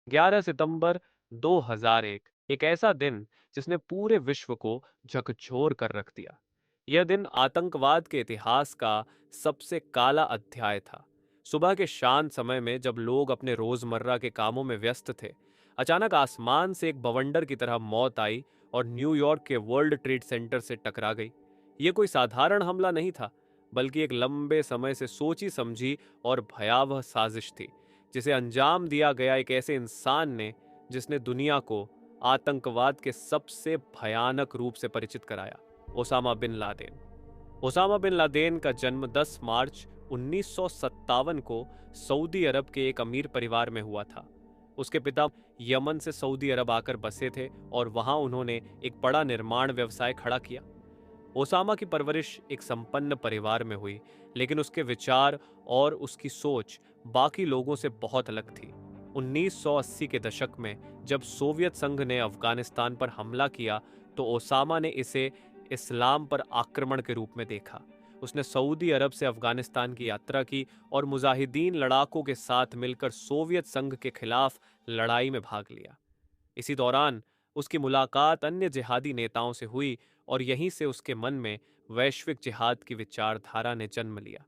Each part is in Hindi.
11 सितंबर 2001 एक ऐसा दिन जिसने पूरे विश्व को झकझोर कर रख दिया। यह दिन आतंकवाद के इतिहास का सबसे काला अध्याय था। सुबह के शांत समय में जब लोग अपने रोजमर्रा के कामों में व्यस्त थे, अचानक आसमान से एक बवंडर की तरह मौत आई और न्यूयॉर्क के वर्ल्ड ट्रेड सेंटर से टकरा गई। यह कोई साधारण हमला नहीं था, बल्कि एक लंबे समय से सोची समझी और भयावह साजिश थी, जिसे अंजाम दिया गया एक ऐसे इंसान ने जिसने दुनिया को आतंकवाद के सबसे भयानक रूप से परिचित कराया, Osama bin Laden. Osama bin Laden का जन्म 10 मार्च 1957 को सऊदी अरब के एक अमीर परिवार में हुआ था। उसके पिता यमन से सऊदी अरब आकर बसे थे और वहां उन्होंने एक बड़ा निर्माण व्यवसाय खड़ा किया। ओसामा की परवरिश एक संपन्न परिवार में हुई, लेकिन उसके विचार और उसकी सोच बाकी लोगों से बहुत अलग थी। 1980 के दशक में जब सोवियत संघ ने अफगानिस्तान पर हमला किया, तो ओसामा ने इसे इस्लाम पर आक्रमण के रूप में देखा। उसने सऊदी अरब से अफगानिस्तान की यात्रा की और मुजाहिदीन लड़ाकों के साथ मिलकर सोवियत संघ के खिलाफ लड़ाई में भाग लिया। इसी दौरान उसकी मुलाकात अन्य जिहादी नेताओं से हुई और यहीं से उसके मन में वैश्विक जिहाद की विचारधारा ने जन्म लिया।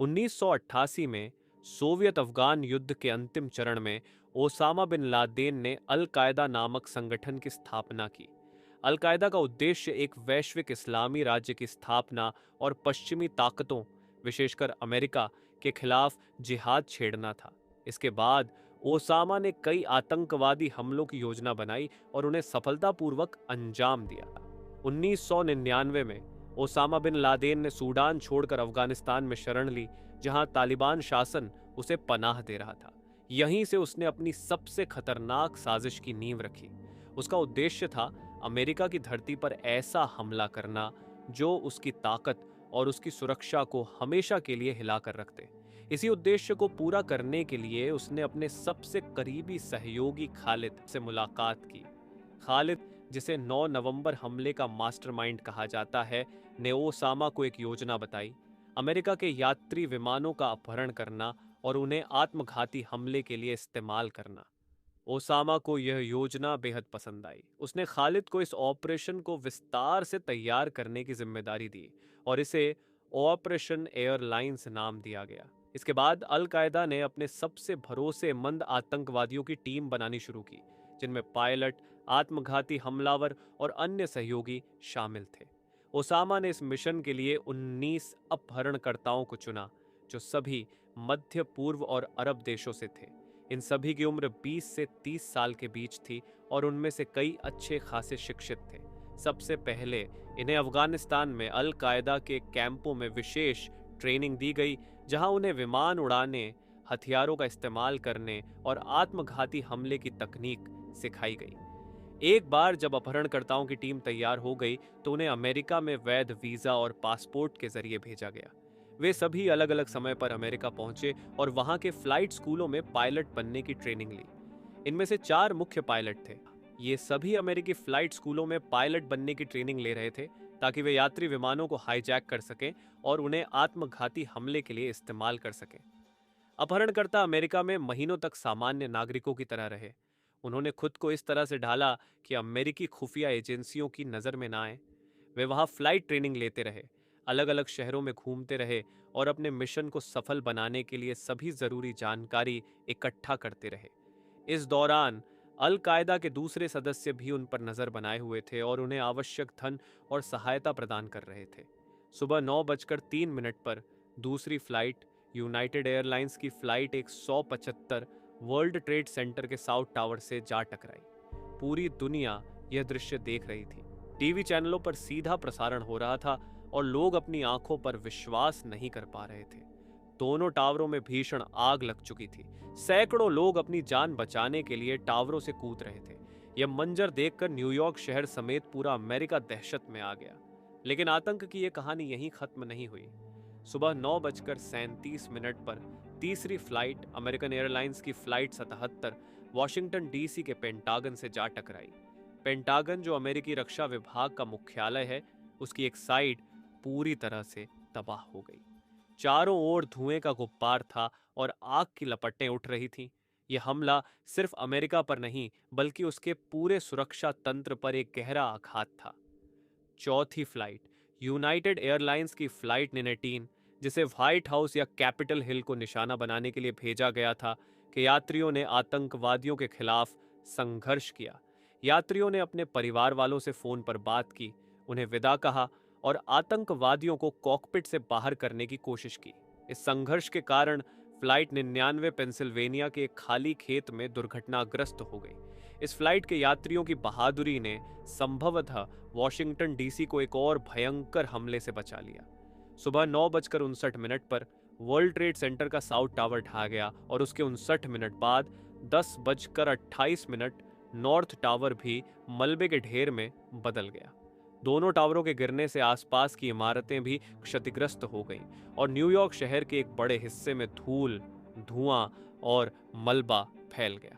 1988 में सोवियत अफगान युद्ध के अंतिम चरण में ओसामा बिन लादेन ने अल कायदा नामक संगठन की स्थापना की। अल कायदा का उद्देश्य एक वैश्विक इस्लामी राज्य की स्थापना और पश्चिमी ताकतों, विशेषकर अमेरिका, के खिलाफ जिहाद छेड़ना था। इसके बाद ओसामा ने कई आतंकवादी हमलों की योजना बनाई और उन्हें सफलतापूर्वक अंजाम दिया। 1999 में ओसामा बिन लादेन ने सूडान छोड़कर अफगानिस्तान में शरण ली, जहां तालिबान शासन उसे पनाह दे रहा था। यहीं से उसने अपनी सबसे खतरनाक साजिश की नींव रखी। उसका उद्देश्य था अमेरिका की धरती पर ऐसा हमला करना जो उसकी ताकत और उसकी सुरक्षा को हमेशा के लिए हिलाकर रख दे। इसी उद्देश्य को पूरा करने के लिए उसने अपने सबसे करीबी सहयोगी खालिद से मुलाकात की। खालिद, जिसे 9 नवंबर हमले का मास्टरमाइंड कहा जाता है, ने ओसामा को एक योजना बताई: अमेरिका के यात्री विमानों का अपहरण करना और उन्हें आत्मघाती हमले के लिए इस्तेमाल करना। ओसामा को यह योजना बेहद पसंद आई। उसने खालिद को इस ऑपरेशन को विस्तार से तैयार करने की जिम्मेदारी दी और इसे ऑपरेशन एयरलाइंस नाम दिया गया। इसके बाद अल कायदा ने अपने सबसे भरोसेमंद आतंकवादियों की टीम बनानी शुरू की, जिनमें पायलट, आत्मघाती हमलावर और अन्य सहयोगी शामिल थे। ओसामा ने इस मिशन के लिए 19 अपहरणकर्ताओं को चुना, जो सभी मध्य पूर्व और अरब देशों से थे। इन सभी की उम्र 20 से 30 साल के बीच थी और उनमें से कई अच्छे खासे शिक्षित थे। सबसे पहले इन्हें अफगानिस्तान में अल कायदा के कैंपों में विशेष ट्रेनिंग दी गई, जहां उन्हें विमान उड़ाने, हथियारों का इस्तेमाल करने और आत्मघाती हमले की तकनीक सिखाई गई। एक बार जब अपहरणकर्ताओं की टीम तैयार हो गई, तो उन्हें अमेरिका में वैध वीजा और पासपोर्ट के जरिए भेजा गया। वे सभी अलग अलग समय पर अमेरिका पहुंचे और वहां के फ्लाइट स्कूलों में पायलट बनने की ट्रेनिंग ली। इनमें से 4 मुख्य पायलट थे। ये सभी अमेरिकी फ्लाइट स्कूलों में पायलट बनने की ट्रेनिंग ले रहे थे, ताकि वे यात्री विमानों को हाईजैक कर सकें और उन्हें आत्मघाती हमले के लिए इस्तेमाल कर सकें। अपहरणकर्ता अमेरिका में महीनों तक सामान्य नागरिकों की तरह रहे। उन्होंने खुद को इस तरह से ढाला कि अमेरिकी खुफिया एजेंसियों की नज़र में ना आए। वे वहां फ्लाइट ट्रेनिंग लेते रहे, अलग अलग शहरों में घूमते रहे और अपने मिशन को सफल बनाने के लिए सभी जरूरी जानकारी इकट्ठा करते रहे। इस दौरान अल कायदा के दूसरे सदस्य भी उन पर नजर बनाए हुए थे और उन्हें आवश्यक धन और सहायता प्रदान कर रहे थे। सुबह 9:03 पर दूसरी फ्लाइट, यूनाइटेड एयरलाइंस की फ्लाइट 175, वर्ल्ड ट्रेड सेंटर के साउथ टावर से जा टकराई। पूरी दुनिया यह दृश्य देख रही थी। टीवी चैनलों पर सीधा प्रसारण हो रहा था और लोग अपनी आंखों पर विश्वास नहीं कर पा रहे थे। दोनों टावरों में भीषण आग लग चुकी थी। सैकड़ों लोग अपनी जान बचाने के लिए टावरों से कूद रहे थे। यह मंजर देखकर न्यूयॉर्क शहर समेत पूरा अमेरिका दहशत में आ गया। लेकिन आतंक की यह कहानी यहीं खत्म नहीं हुई। सुबह 9:37 पर तीसरी फ्लाइट, अमेरिकन एयरलाइंस की फ्लाइट 77, वॉशिंगटन डीसी के पेंटागन से जा टकराई। पेंटागन, जो अमेरिकी रक्षा विभाग का मुख्यालय है, उसकी एक साइड पूरी तरह से तबाह हो गई। चारों ओर धुएं का गुब्बार था और आग की लपटें उठ रही थीं। यह हमला सिर्फ अमेरिका पर नहीं बल्कि उसके पूरे सुरक्षा तंत्र पर एक गहरा आघात था। चौथी फ्लाइट, यूनाइटेड एयरलाइंस की फ्लाइट 19, जिसे व्हाइट हाउस या कैपिटल हिल को निशाना बनाने के लिए भेजा गया था, कि यात्रियों ने आतंकवादियों के खिलाफ संघर्ष किया। यात्रियों ने अपने परिवार वालों से फोन पर बात की, उन्हें विदा कहा और आतंकवादियों को कॉकपिट से बाहर करने की कोशिश की। इस संघर्ष के कारण फ्लाइट 99 पेंसिल्वेनिया के एक खाली खेत में दुर्घटनाग्रस्त हो गई। इस फ्लाइट के यात्रियों की बहादुरी ने संभवतः वॉशिंगटन डीसी को एक और भयंकर हमले से बचा लिया। सुबह 9:59 पर वर्ल्ड ट्रेड सेंटर का साउथ टावर ढहा गया और उसके 59 बाद 10:28 नॉर्थ टावर भी मलबे के ढेर में बदल गया। दोनों टावरों के गिरने से आसपास की इमारतें भी क्षतिग्रस्त हो गईं और न्यूयॉर्क शहर के एक बड़े हिस्से में धूल, धुआं और मलबा फैल गया।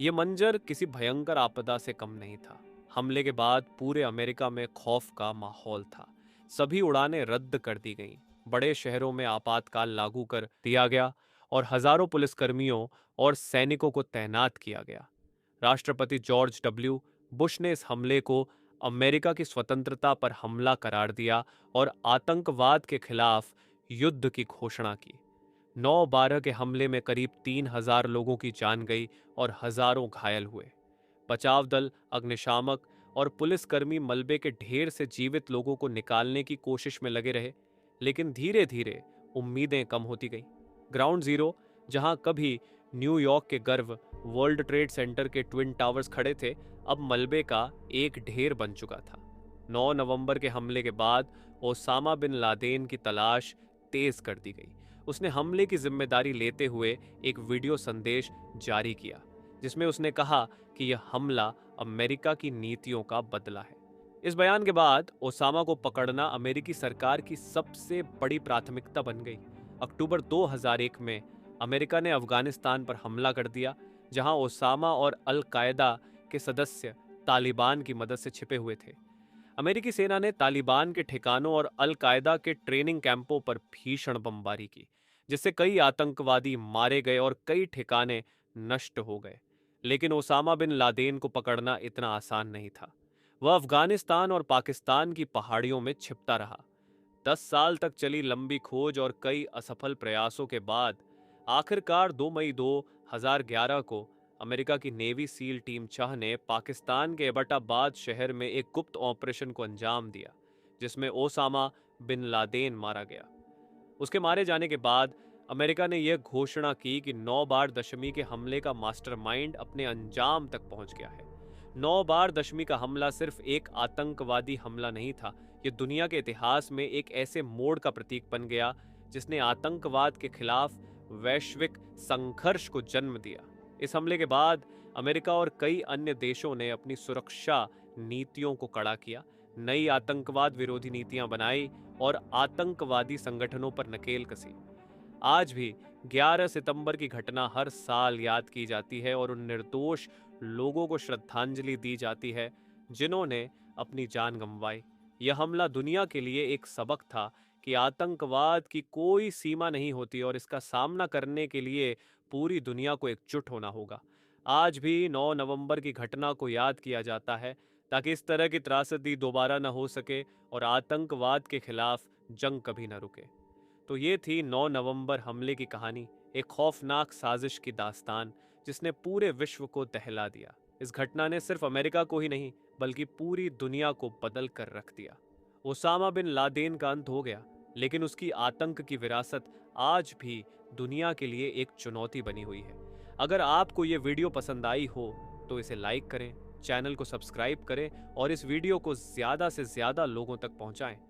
ये मंजर किसी भयंकर आपदा से कम नहीं था। हमले के बाद पूरे अमेरिका में खौफ का माहौल था। सभी उड़ानें रद्द कर दी गईं, बड़े शहरों में आपातकाल लागू कर दिया गया और हजारों पुलिसकर्मियों और सैनिकों को तैनात किया गया। राष्ट्रपति जॉर्ज डब्ल्यू बुश ने इस हमले को अमेरिका की स्वतंत्रता पर हमला करार दिया और आतंकवाद के खिलाफ युद्ध की घोषणा की। 9/12 के हमले में करीब 3000 लोगों की जान गई और हजारों घायल हुए। बचाव दल, अग्निशामक और पुलिसकर्मी मलबे के ढेर से जीवित लोगों को निकालने की कोशिश में लगे रहे, लेकिन धीरे धीरे उम्मीदें कम होती गईं। ग्राउंड जीरो, जहां कभी न्यूयॉर्क के गर्व वर्ल्ड ट्रेड सेंटर के ट्विन टावर्स खड़े थे, अब मलबे का एक ढेर बन चुका था। 9 नवंबर के हमले के बाद ओसामा बिन लादेन की तलाश तेज कर दी गई। उसने हमले की जिम्मेदारी लेते हुए एक वीडियो संदेश जारी किया, जिसमें उसने कहा कि यह हमला अमेरिका की नीतियों का बदला है। इस बयान के बाद ओसामा को पकड़ना अमेरिकी सरकार की सबसे बड़ी प्राथमिकता बन गई। अक्टूबर 2001 में अमेरिका ने अफगानिस्तान पर हमला कर दिया, जहां ओसामा और अल कायदा के सदस्य तालिबान की मदद से छिपे हुए थे। अमेरिकी सेना ने तालिबान के ठिकानों और अल कायदा के ट्रेनिंग कैंपों पर भीषण बमबारी की, जिससे कई आतंकवादी मारे गए और कई ठिकाने नष्ट हो गए। लेकिन ओसामा बिन लादेन को पकड़ना इतना आसान नहीं था। वह अफगानिस्तान और पाकिस्तान की पहाड़ियों में छिपता रहा। 10 साल तक चली लंबी खोज और कई असफल प्रयासों के बाद आखिरकार 2 मई 2011 को अमेरिका की नेवी सील टीम चाह ने पाकिस्तान के एबटाबाद शहर में एक गुप्त ऑपरेशन को अंजाम दिया, जिसमें ओसामा बिन लादेन मारा गया। उसके मारे जाने के बाद अमेरिका ने यह घोषणा की कि 9/12 दशमी के हमले का मास्टरमाइंड अपने अंजाम तक पहुंच गया है। 9/12 दशमी का हमला सिर्फ एक आतंकवादी हमला नहीं था, यह दुनिया के इतिहास में एक ऐसे मोड़ का प्रतीक बन गया जिसने आतंकवाद के खिलाफ वैश्विक संघर्ष को जन्म दिया। इस हमले के बाद अमेरिका और कई अन्य देशों ने अपनी सुरक्षा नीतियों को कड़ा किया, नई आतंकवाद विरोधी नीतियां बनाई और आतंकवादी संगठनों पर नकेल कसी। आज भी 11 सितंबर की घटना हर साल याद की जाती है और उन निर्दोष लोगों को श्रद्धांजलि दी जाती है जिन्होंने अपनी जान गंवाई। यह हमला दुनिया के लिए एक सबक था कि आतंकवाद की कोई सीमा नहीं होती और इसका सामना करने के लिए पूरी दुनिया को एकजुट होना होगा। आज भी 9 नवंबर की घटना को याद किया जाता है ताकि इस तरह की त्रासदी दोबारा न हो सके और आतंकवाद के खिलाफ जंग कभी न रुके। तो ये थी 9 नवंबर हमले की कहानी, एक खौफनाक साजिश की दास्तान जिसने पूरे विश्व को दहला दिया। इस घटना ने सिर्फ अमेरिका को ही नहीं बल्कि पूरी दुनिया को बदल कर रख दिया। ओसामा बिन लादेन का अंत हो गया, लेकिन उसकी आतंक की विरासत आज भी दुनिया के लिए एक चुनौती बनी हुई है। अगर आपको ये वीडियो पसंद आई हो तो इसे लाइक करें, चैनल को सब्सक्राइब करें और इस वीडियो को ज़्यादा से ज़्यादा लोगों तक पहुंचाएं।